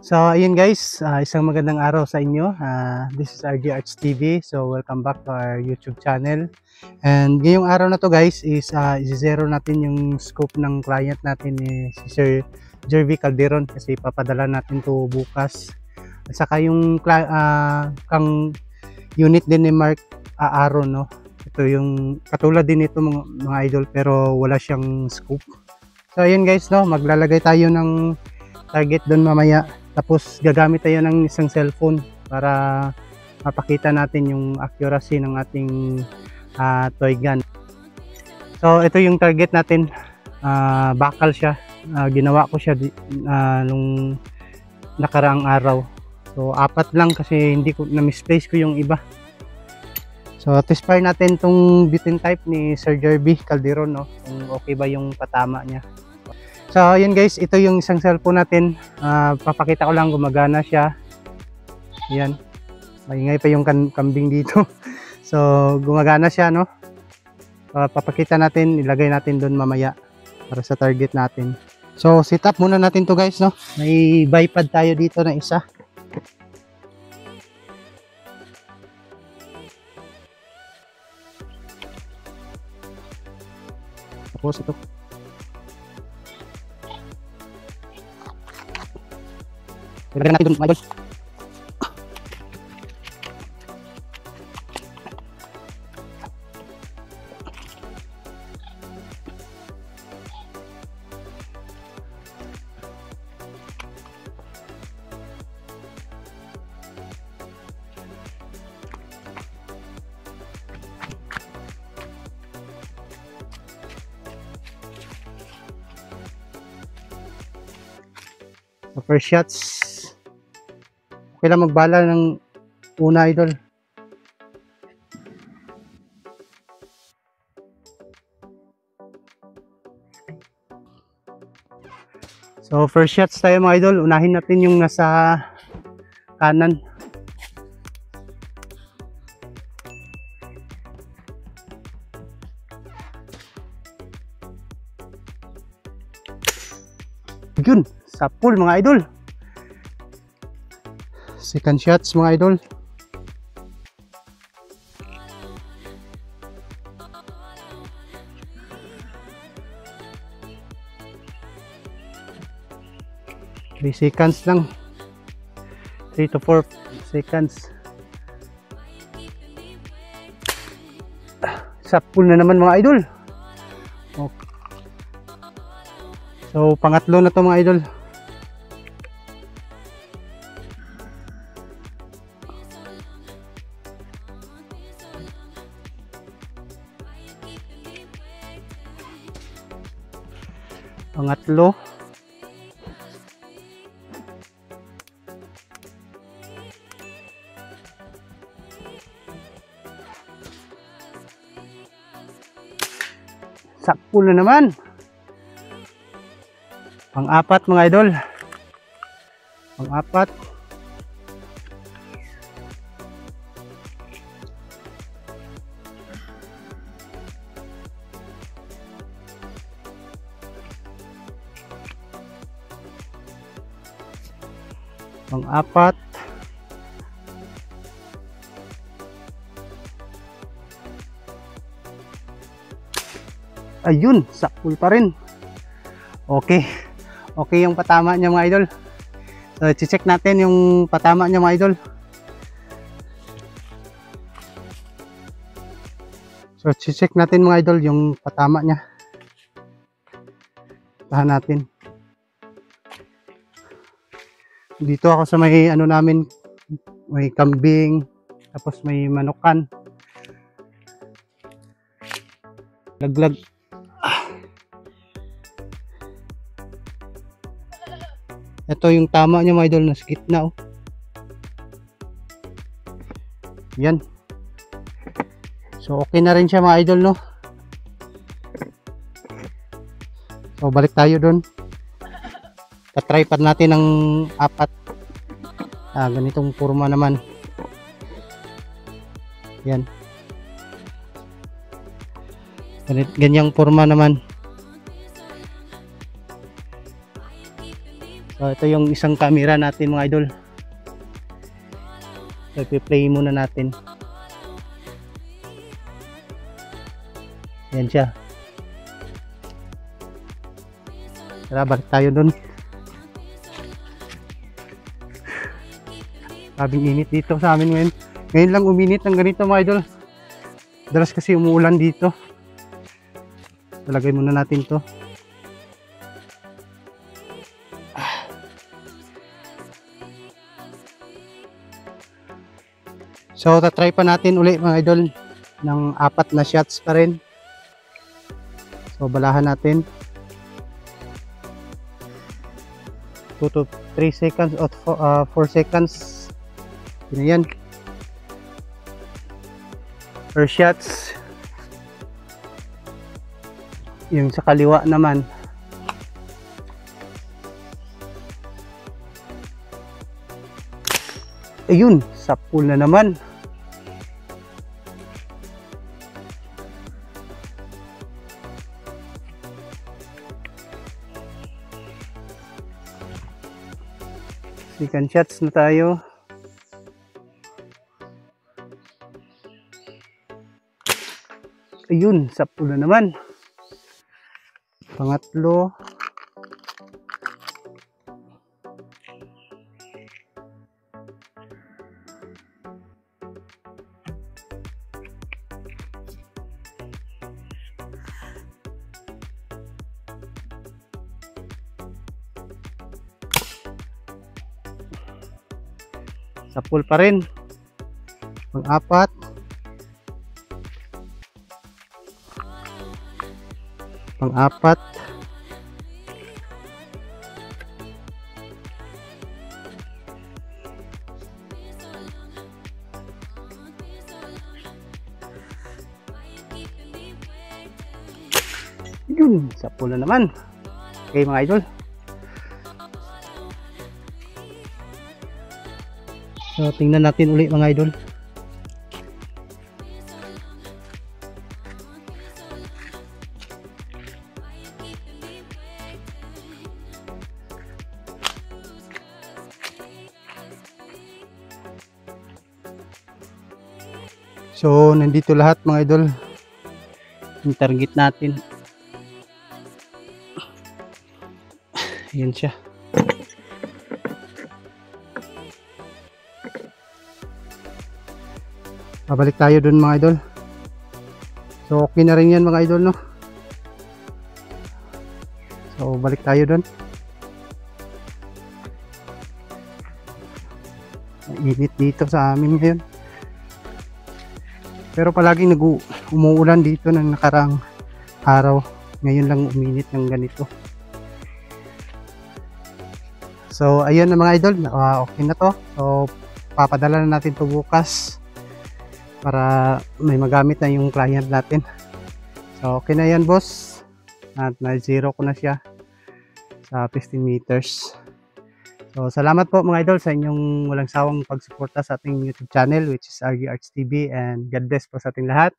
So ayun guys, isang magandang araw sa inyo. This is RG Arts TV. So welcome back to our YouTube channel. And ngayong araw na to guys is i-zero natin yung scope ng client natin ni si Sir Jervy Calderon kasi papadala natin to bukas. At saka yung kang unit din ni Mark Aaron, no. Ito yung katulad din ito mga idol pero wala siyang scope. So ayun guys, no, maglalagay tayo ng target doon mamaya. Tapos gagamit tayo ng isang cellphone para mapakita natin yung accuracy ng ating toy gun. So ito yung target natin, bakal siya. Ginawa ko siya nung nakaraang araw. So 4 lang kasi hindi ko na-misplace ko yung iba. So test fire natin tong button type ni Sir Jervy Calderon, no, kung okay ba yung patama niya. So yun guys, ito yung isang cellphone natin. Papakita ko lang gumagana siya. Yan, maingay pa yung kambing dito. So gumagana siya, no. Papakita natin, ilagay natin doon mamaya para sa target natin. So set up muna natin to guys, no. May bipod tayo dito na isa. Tapos ito, ilagay natin doon mga idol. So first shots, okay lang magbala ng una idol. So first shots tayo mga idol, unahin natin yung nasa kanan. Yun, sa pool mga idol. Second shots mga idol. Three seconds lang. 3 to 4 seconds. Sa pool na naman mga idol. Okay. So pangatlo na to mga idol. Pangatlo. Sakpo na naman. Pang-apat mga idol. Pang-apat. Pang-apat. Ayun, sakpul pa rin. Okay. Okay yung patama niya mga idol. So i-check natin yung patama niya mga idol. So i-check natin mga idol yung patama niya. Tahan natin. Dito ako sa may ano namin, may kambing, tapos may manukan. Laglag. Ito yung tama niya mga idol, nasa gitna oh. Yan. So okay na rin siya mga idol, no. So balik tayo doon. Tatry pa natin ng 4. Ganitong forma naman. Yan. Ganyang forma naman. So ito yung isang camera natin mga idol. So i-play muna natin. Yan siya. Tara, balik tayo dun. Sabing init dito sa amin ngayon. Ngayon lang uminit ng ganito mga idol. Dalas kasi umuulan dito. Talagay muna natin to. So tatry pa natin uli mga idol ng 4 na shots pa rin. So balahan natin 2 to 3 seconds o 4 seconds. Yun yan. Per shots. Yung sa kaliwa naman ayun, sa pool na naman. Second shots na tayo. Ayun, sa pool na naman. Pangatlo. Sa pool pa rin. Pang-4. Pang-4. Yun, sa pool na naman. Okay mga idol. So tingnan natin uli mga idol. So nandito lahat mga idol. Yung target natin. Yan siya. Babalik tayo dun mga idol. So okay na rin yan mga idol, no? So balik tayo dun. Mainit dito sa amin ngayon. Pero palaging umuulan dito ng nakarang araw. Ngayon lang uminit ng ganito. So ayun na mga idol, okay na to. So papadala na natin to bukas para may magamit na yung client natin. So okay na yan boss. At na-zero ko na siya sa 15 meters. So salamat po mga idol sa inyong walang sawang pagsuporta sa ating YouTube channel, which is RG Arts TV, and God bless po sa ating lahat.